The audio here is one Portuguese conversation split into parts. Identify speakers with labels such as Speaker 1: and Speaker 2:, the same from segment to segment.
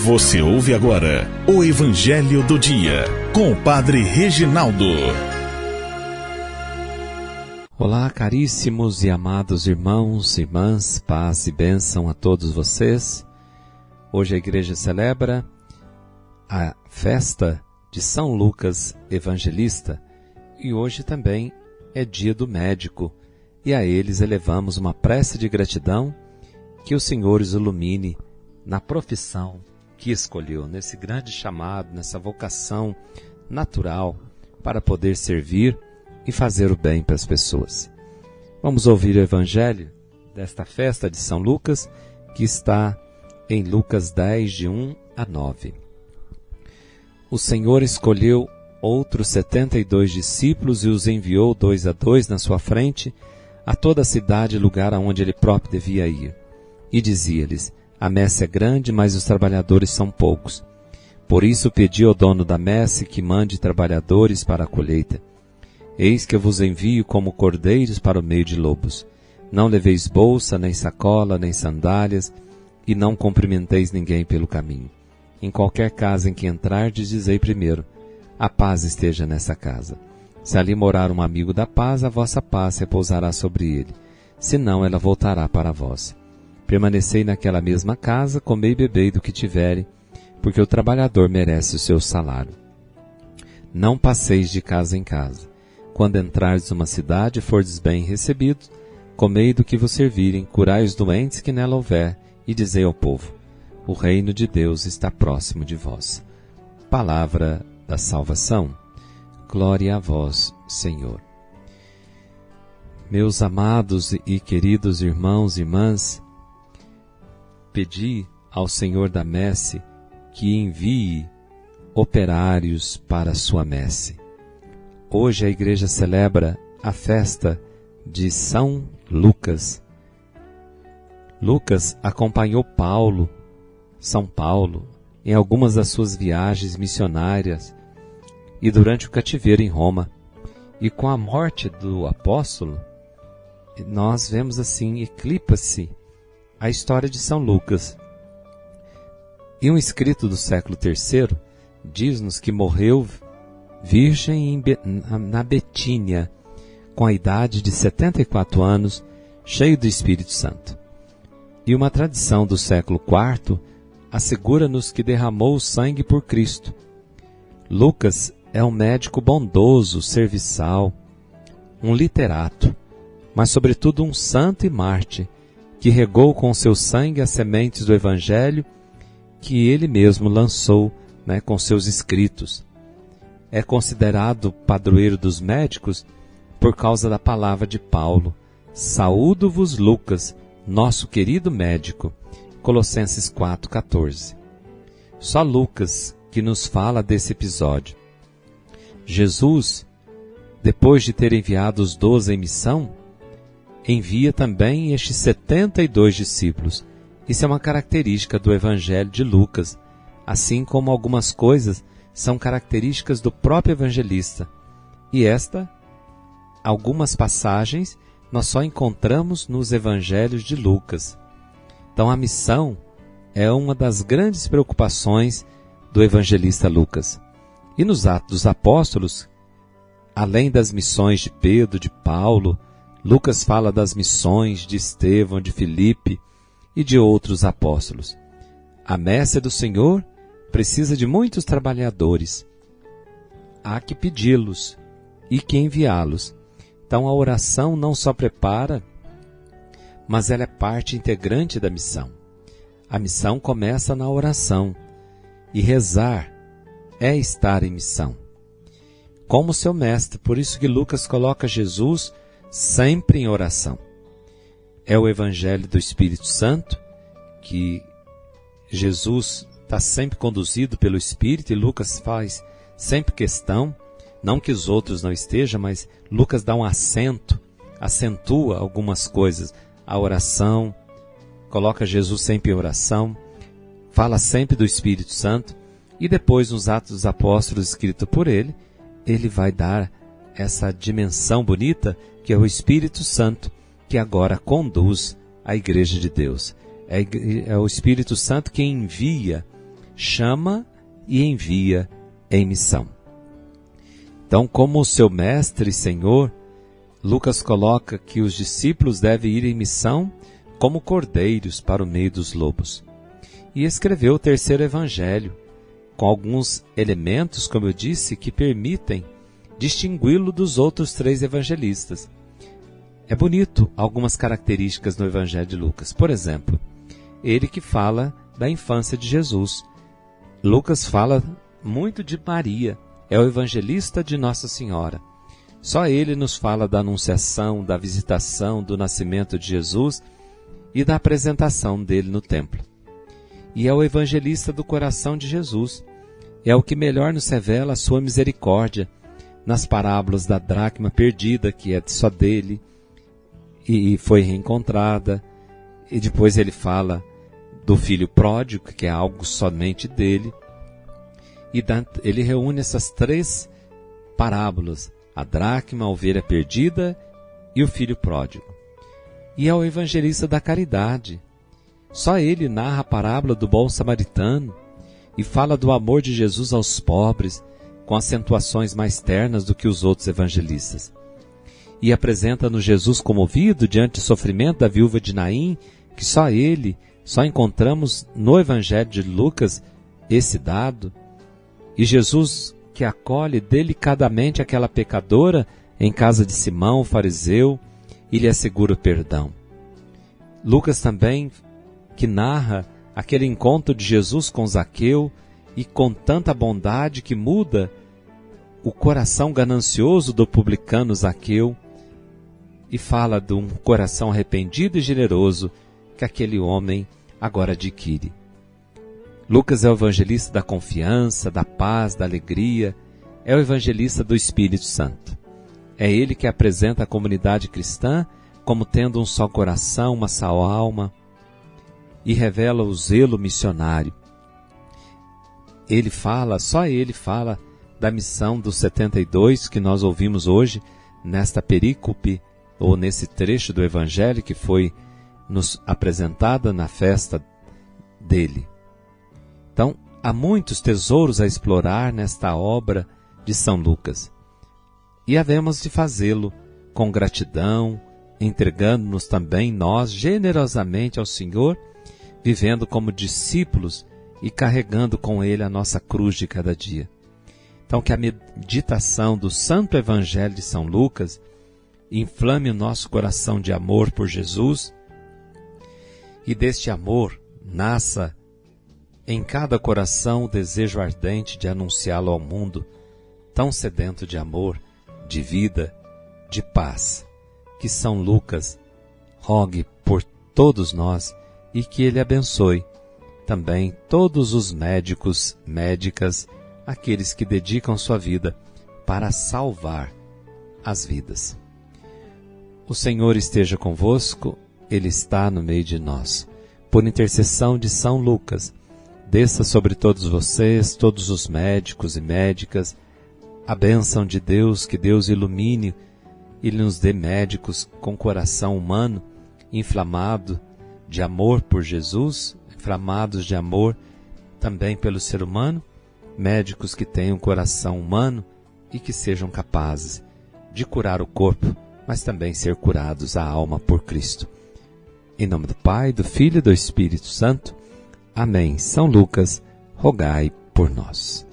Speaker 1: Você ouve agora o Evangelho do Dia, com o Padre Reginaldo.
Speaker 2: Olá, caríssimos e amados irmãos, irmãs, paz e bênção a todos vocês. Hoje a igreja celebra a festa de São Lucas Evangelista e hoje também é dia do médico e a eles elevamos uma prece de gratidão que o Senhor os ilumine na profissão que escolheu, nesse grande chamado, nessa vocação natural para poder servir e fazer o bem para as pessoas. Vamos ouvir o Evangelho desta festa de São Lucas, que está em Lucas 10, de 1 a 9. O Senhor escolheu outros 72 discípulos e os enviou 2 a 2 na sua frente a toda a cidade e lugar aonde ele próprio devia ir. E dizia-lhes: a messe é grande, mas os trabalhadores são poucos. Por isso pedi ao dono da messe que mande trabalhadores para a colheita. Eis que eu vos envio como cordeiros para o meio de lobos. Não leveis bolsa, nem sacola, nem sandálias, e não cumprimenteis ninguém pelo caminho. Em qualquer casa em que entrardes, dizei primeiro: a paz esteja nessa casa. Se ali morar um amigo da paz, a vossa paz repousará sobre ele. Senão, ela voltará para vós. Permanecei naquela mesma casa, comei e bebei do que tiverem, porque o trabalhador merece o seu salário. Não passeis de casa em casa. Quando entrardes numa cidade e fordes bem recebidos, comei do que vos servirem, curai os doentes que nela houver, e dizei ao povo: o reino de Deus está próximo de vós. Palavra da salvação. Glória a vós, Senhor. Meus amados e queridos irmãos e irmãs, pedi ao Senhor da messe que envie operários para a sua messe. Hoje a igreja celebra a festa de São Lucas. Lucas acompanhou São Paulo, em algumas das suas viagens missionárias e durante o cativeiro em Roma. E com a morte do apóstolo, nós vemos assim, eclipsa-se a história de São Lucas. E um escrito do século III diz-nos que morreu virgem na Betínia, com a idade de 74 anos, cheio do Espírito Santo. E uma tradição do século IV assegura-nos que derramou o sangue por Cristo. Lucas é um médico bondoso, serviçal, um literato, mas sobretudo um santo e mártir, que regou com seu sangue as sementes do Evangelho que ele mesmo lançou, com seus escritos. É considerado padroeiro dos médicos por causa da palavra de Paulo: saúdo-vos, Lucas, nosso querido médico. Colossenses 4,14. Só Lucas que nos fala desse episódio. Jesus, depois de ter enviado os 12 em missão, envia também estes 72 discípulos. Isso é uma característica do Evangelho de Lucas, assim como algumas coisas são características do próprio evangelista. E algumas passagens, nós só encontramos nos Evangelhos de Lucas. Então a missão é uma das grandes preocupações do evangelista Lucas. E nos Atos dos Apóstolos, além das missões de Pedro, de Paulo, Lucas fala das missões de Estevão, de Filipe e de outros apóstolos. A messe do Senhor precisa de muitos trabalhadores. Há que pedi-los e que enviá-los. Então a oração não só prepara, mas ela é parte integrante da missão. A missão começa na oração, e rezar é estar em missão. Como seu mestre, por isso que Lucas coloca Jesus sempre em oração. É o Evangelho do Espírito Santo, que Jesus está sempre conduzido pelo Espírito, e Lucas faz sempre questão, não que os outros não estejam, mas Lucas dá um acentua algumas coisas. A oração, coloca Jesus sempre em oração, fala sempre do Espírito Santo, e depois nos Atos dos Apóstolos, escrito por ele vai dar essa dimensão bonita, que é o Espírito Santo, que agora conduz a Igreja de Deus. É o Espírito Santo que envia chama e envia em missão. Então, como o seu mestre e Senhor, Lucas coloca que os discípulos devem ir em missão como cordeiros para o meio dos lobos. E escreveu o terceiro evangelho, com alguns elementos, como eu disse, que permitem distingui-lo dos outros três evangelistas. É bonito algumas características no evangelho de Lucas. Por exemplo, ele que fala da infância de Jesus. Lucas fala muito de Maria, é o evangelista de Nossa Senhora. Só ele nos fala da anunciação, da visitação, do nascimento de Jesus e da apresentação dele no templo. E é o evangelista do coração de Jesus. É o que melhor nos revela a sua misericórdia nas parábolas da dracma perdida, que é só dele e foi reencontrada. E depois ele fala do filho pródigo, que é algo somente dele. E ele reúne essas três parábolas: a dracma, a ovelha perdida e o filho pródigo. E é o evangelista da caridade. Só ele narra a parábola do bom samaritano e fala do amor de Jesus aos pobres, com acentuações mais ternas do que os outros evangelistas. E apresenta-nos Jesus comovido diante do sofrimento da viúva de Naim, que só encontramos no evangelho de Lucas esse dado. E Jesus que acolhe delicadamente aquela pecadora em casa de Simão, o fariseu, e lhe assegura o perdão. Lucas também que narra aquele encontro de Jesus com Zaqueu, e com tanta bondade que muda o coração ganancioso do publicano Zaqueu, e fala de um coração arrependido e generoso que aquele homem agora adquire. Lucas é o evangelista da confiança, da paz, da alegria, é o evangelista do Espírito Santo. É ele que apresenta a comunidade cristã como tendo um só coração, uma só alma, e revela o zelo missionário. Só ele fala da missão dos 72 que nós ouvimos hoje, nesta perícope, ou nesse trecho do Evangelho que foi nos apresentada na festa dele. Então, há muitos tesouros a explorar nesta obra de São Lucas. E havemos de fazê-lo com gratidão, entregando-nos também nós generosamente ao Senhor, vivendo como discípulos e carregando com Ele a nossa cruz de cada dia. Então, que a meditação do Santo Evangelho de São Lucas inflame o nosso coração de amor por Jesus, e deste amor nasça em cada coração o desejo ardente de anunciá-lo ao mundo, tão sedento de amor, de vida, de paz. Que São Lucas rogue por todos nós e que ele abençoe também todos os médicos, médicas, aqueles que dedicam sua vida para salvar as vidas. O Senhor esteja convosco, Ele está no meio de nós. Por intercessão de São Lucas, desça sobre todos vocês, todos os médicos e médicas, a bênção de Deus, que Deus ilumine e nos dê médicos com coração humano, inflamado de amor por Jesus, inflamados de amor também pelo ser humano, médicos que tenham coração humano e que sejam capazes de curar o corpo, mas também ser curados a alma por Cristo. Em nome do Pai, do Filho e do Espírito Santo. Amém. São Lucas, rogai por nós.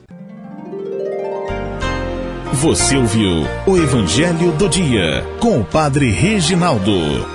Speaker 1: Você ouviu o Evangelho do Dia com o Padre Reginaldo.